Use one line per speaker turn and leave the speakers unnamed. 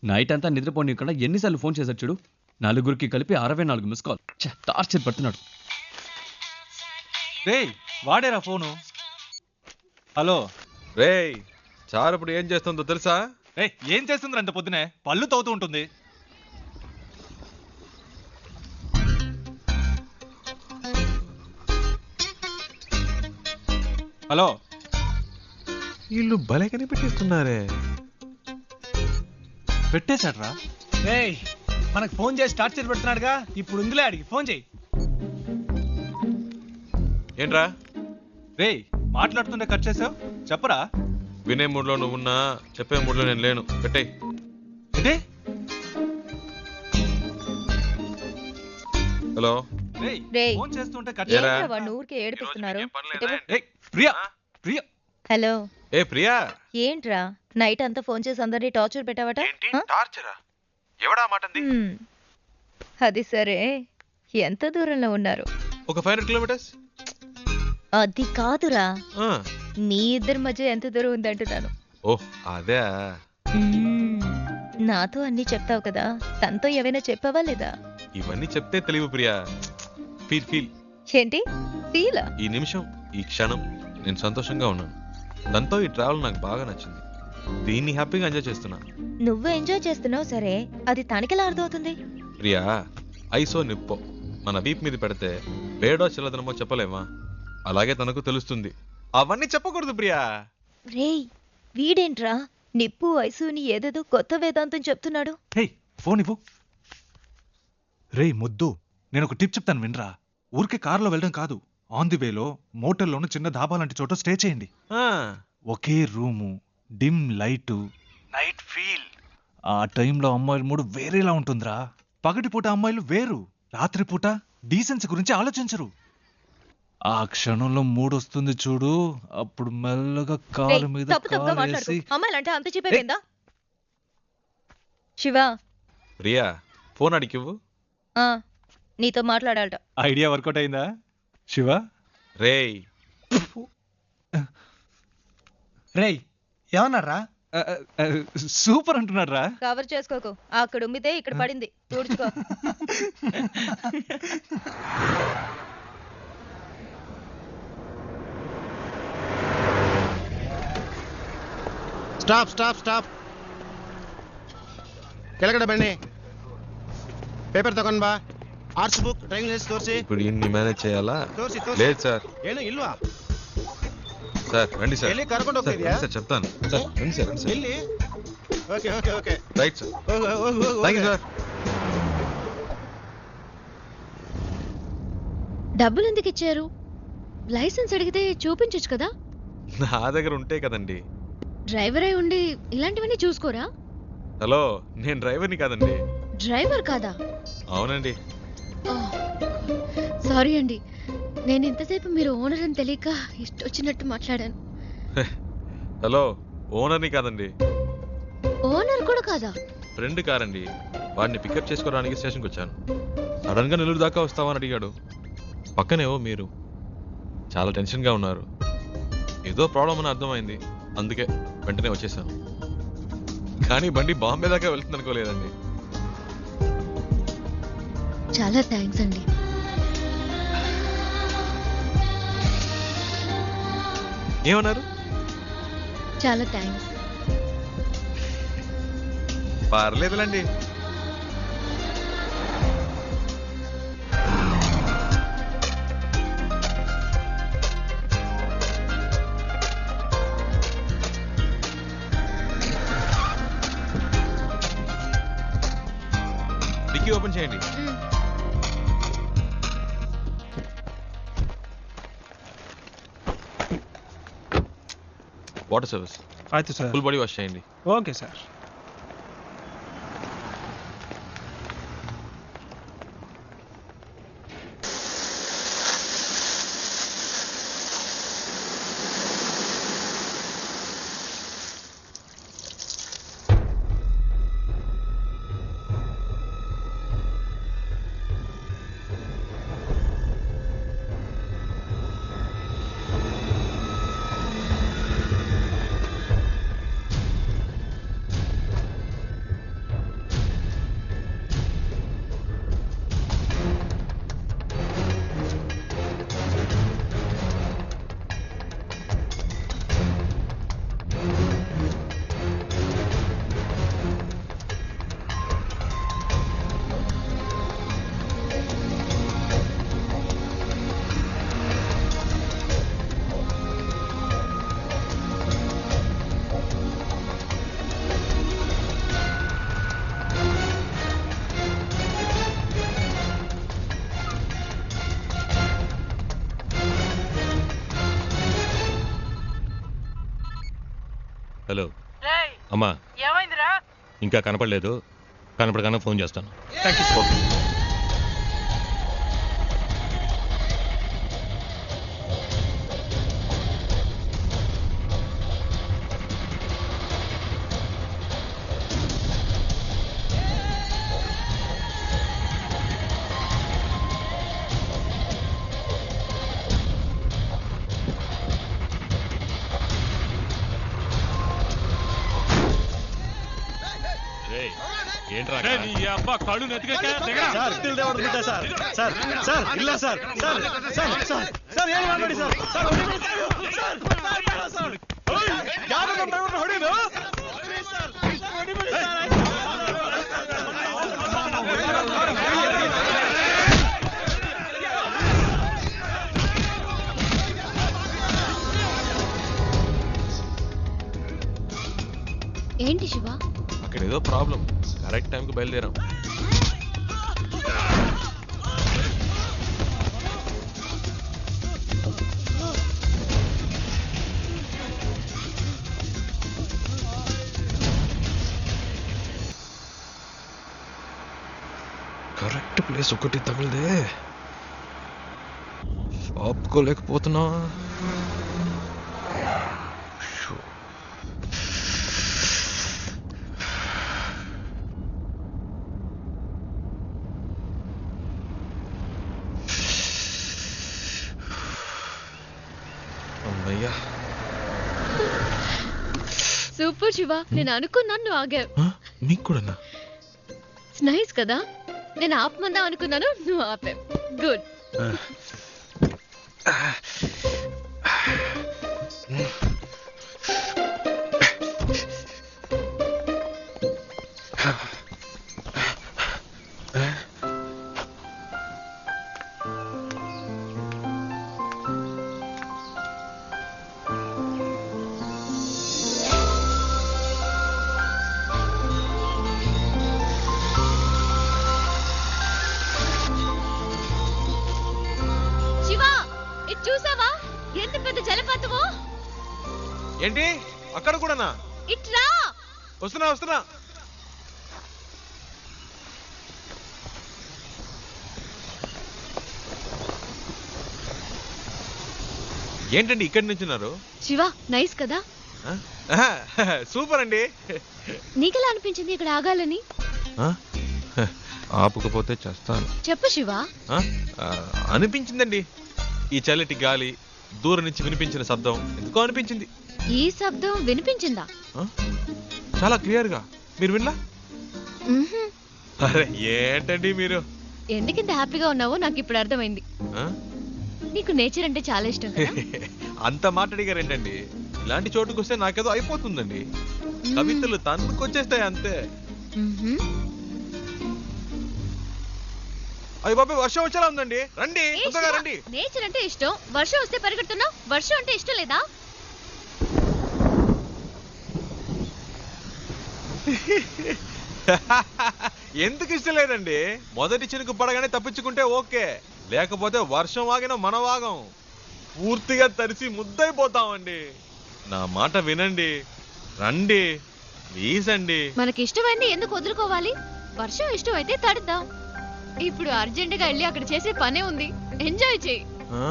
Night అంతా నిద్రపోనీయకుండా ఎన్నిసార్లు phone చేశాడు చూడు. నలుగురికి కలిపి 64 మిస్ కాల్. టార్చర్ పడుతున్నాడు.
రేయ్ వాడేరా ఫోను. హలో
రేయ్, చారు ఇప్పుడు ఏం చేస్తుందో తెలుసా?
రేయ్ ఏం చేస్తుంది అంత పొద్దునే? పళ్ళు తవ్వుతూ ఉంటుంది. హలో,
వీళ్ళు భలే కనిపెట్టిస్తున్నారే.
పెట్టేశాడ్రా.
రేయ్ మనకు ఫోన్ చేసి టార్చర్ పెడుతున్నాడుగా, ఇప్పుడు ఉందిలే అడిగి ఫోన్ చేయి.
ఏంట్రా
రేయ్ మాట్లాడుతుంటే కట్ చేసావు, చెప్పరా?
వినే మూడ్లో నువ్వున్నా, చెప్పే మూడ్లో నేను లేను. పెట్టే.
ఏంటి?
హలో
రేయ్ ఫోన్ చేస్తుంటే కట్
ఏరా?
చేసావు.
వాడిని ఊరికే ఏడిపిస్తున్నారు.
రేయ్ ప్రియా, ప్రియా.
హలో
ఏ ప్రియా,
ఏంట్రా నైట్ అంతా ఫోన్ చేసి అందరినీ టార్చర్ పెట్టావట?
టార్చరా? ఎవడా మాటంది?
అది సరే, ఎంత దూరంలో ఉన్నారు?
ఒక 500 కిలోమీటర్స్.
అది కాదురా, మీ ఇద్దరి మధ్య ఎంత దూరం ఉందంటున్నాను.
ఓ అదే.
నాతో అన్ని చెప్తావు కదా, తనతో ఏవైనా చెప్పావా లేదా?
ఇవన్నీ చెప్తే తెలివి ప్రియా. Feel feel.
ఏంటి ఫీలా?
ఈ నిమిషం, ఈ క్షణం నేను సంతోషంగా ఉన్నాను. దాంతో ఈ ట్రావెల్ నాకు బాగా నచ్చింది. దీన్ని హ్యాపీగా ఎంజాయ్ చేస్తున్నా.
నువ్వు ఎంజాయ్ చేస్తున్నావు సరే, అది తనకెలా అర్థమవుతుంది?
ప్రియా, ఐసో నిప్పో మన వీప్ మీద పెడితే వేడో చిల్లదనమో చెప్పలేమా? అలాగే తనకు తెలుస్తుంది. అవన్నీ చెప్పకూడదు ప్రియా.
రేయ్ వీడేంట్రా నిప్పు వయసుని ఏదేదో కొత్త వేదాంతం చెప్తున్నాడు.
హేయ్ ఫోన్ ఇవ్వు. రేయ్ ముద్దు, నేను ఒక టిప్ చెప్తాను వినరా. ఊరికే కారులో వెళ్ళడం కాదు, ఆన్ ది వేలో మోటల్లోనూ చిన్న ధాబా లాంటి చోట స్టే చేయండి. ఒకే room, dim light, night feel. ఆ టైంలో అమ్మాయిల మూడు వేరేలా ఉంటుందిరా. పగటిపూట అమ్మాయిలు వేరు, రాత్రిపూట డీసెన్సీ గురించి ఆలోచించరు. ఆ క్షణంలో మూడొస్తుంది చూడు, అప్పుడు మెల్లగా కాలు మీద కాలేసి.
అమ్మాయిలంటే అంత చెప్పేదా? శివ
ప్రియా, ఫోన్ అడిగివ్వు.
నీతో మాట్లాడాలట.
ఐడియా వర్కౌట్ అయిందా శివ?
రేయ్
రేయ్ ఏమన్నారా?
సూపర్ అంటున్నాడు రా.
కవర్ చేసుకోకు, అక్కడ ఉమ్మితే ఇక్కడ పడింది, తుడుచుకో.
Stop stop stop. ಕೆಳಗಡೆ ಬನ್ನಿ. ಪೇಪರ್ ತಗೊಂಡ್ ಬಾ. ಆರ್ಟ್ಸ್ ಬುಕ್, ಡ್ರೈವಿಂಗ್ ಲೈಸೆನ್ಸ್ ತೋರಿಸಿ.
ఇప్పుడు ఇన్ని మేనేజ్ చేయాలా?
ತೋರಿಸಿ
లేదు సార్.
ಏನು ಇಲ್ವಾ?
సార్ రండి సార్.
ಎಲ್ಲಿ ಕರ್ಕೊಂಡು ಹೋಗ್ತಿದ್ಯಾ?
సార్ చెప్తాను సార్. రండి సార్, రండి సార్.
ಎಲ್ಲಿ? Okay okay okay.
Right sir.
ಹೋಗು ಹೋಗು ಹೋಗು.
Thank you sir.
డబ్బులు ఎందుకు ఇచ్చారు? లైసెన్స్ అడిగితే చూపించొచ్చు కదా.
నా దగ్గర ఉంటే కదండి.
డ్రైవర్ అయి ఉండి ఇలాంటివన్నీ చూసుకోరా?
హలో, నేను డ్రైవర్ని కాదండి.
డ్రైవర్ కాదా?
అవునండి.
సారీ అండి, నేను ఇంతసేపు మీరు ఓనర్ అని తెలియక ఇష్టొచ్చినట్టు మాట్లాడాను.
హలో, ఓనర్ని కాదండి.
ఓనర్ కూడా కాదా?
ఫ్రెండ్ కారండి. వాడిని పికప్ చేసుకోవడానికి స్టేషన్కి వచ్చాను. సడన్గా నెల్లూరు దాకా వస్తామని అడిగాడు. పక్కనేవో మీరు. చాలా టెన్షన్గా ఉన్నారు. ఏదో ప్రాబ్లం అని అర్థమైంది, అందుకే వెంటనే వచ్చేసాను. కానీ బండి బాంబే దాకా వెళ్తుంది అనుకోలేదండి.
చాలా థ్యాంక్స్ అండి.
ఏమన్నారు?
చాలా థ్యాంక్స్.
పర్లేదులండి. డిక్కీ ఓపెన్ చేయండి. Water service.
ఆಯ್ತು సార్.
ఫుల్ బాడీ వాష్ చేయండి.
Okay sir.
అమ్మా
ఏమైందిరా?
ఇంకా కనపడలేదు, కనపడగానే ఫోన్ చేస్తాను. ఏంట్రా
అబ్బా కళ్ళు నెత్తిగా
సార్ ఇల్లు దేవడుకుంటా సార్. సార్ సార్ ఇల్లా sir. Sir sir sir sir ఏం మాట్లాడి sir. Sir sir sir sir Yadav driver ಹೊಡಿದು. సార్ ಹೊಡಿಬಿಡಿ సార్.
ఏంటి శివ?
అక్కడ ఏదో ప్రాబ్లం, కరెక్ట్ టైంకి బయలుదేరాం. కరెక్ట్ ప్లేస్ ఒకటి తగిలిదే, ఆపుకోలేకపోతున్నా. అమ్మయ్యా,
సూపర్ శివ, నేను అనుకున్నాను నువ్వు ఆగావు.
మీకు కూడా
నైస్ కదా, నేను ఆపమందాం అనుకున్నాను, నువ్వు ఆపావు. గుడ్. చూసావా ఎంత పెద్ద జలపాతమో?
ఏంటి అక్కడ కూడానా?
ఇట్లా
వస్తున్నా వస్తున్నా. ఏంటండి ఇక్కడి నుంచున్నారు?
శివ నైస్ కదా?
సూపర్ అండి.
నీకెలా అనిపించింది ఇక్కడ ఆగాలని?
ఆపుకపోతే చేస్తాను.
చెప్పు శివ.
అనిపించిందండి, ఈ చల్లటి గాలి, దూరం నుంచి వినిపించిన శబ్దం ఎందుకో అనిపించింది.
ఈ శబ్దం వినిపించిందా?
చాలా క్లియర్ గా. మీరు విన్నా? అరే ఏంటండి మీరు,
ఎందుకింత హ్యాపీగా ఉన్నావో నాకు ఇప్పుడు అర్థమైంది. నీకు నేచర్ అంటే చాలా ఇష్టం కదా?
అంత మాట్లాడిగారేంటండి, ఇలాంటి చోటుకు వస్తే నాకేదో అయిపోతుందండి. కవితలు తన్నుకొచ్చేస్తాయి అంతే. అయ్య బాబాయ్, వర్షం వచ్చేలా ఉందండి, రండి తొందరగా రండి.
నేచర్ అంటే ఇష్టం, వర్షం వస్తే పరిగెడుతున్నావు. వర్షం అంటే ఇష్టం లేదా?
ఎందుకు ఇష్టం లేదండి? మొదటి చినుకు పడగానే తప్పించుకుంటే ఓకే, లేకపోతే వర్షం వాగిన మన వాగం పూర్తిగా తడిసి ముద్దైపోతామండి. నా మాట వినండి, రండి ప్లీజ్ అండి.
మనకి ఇష్టమైంది ఎందుకు వదులుకోవాలి? వర్షం ఇష్టం అయితే తడుద్దాం. ఇప్పుడు అర్జెంట్ గా వెళ్ళి అక్కడ చేసే పనే ఉంది, ఎంజాయ్ చేయి.
ఆ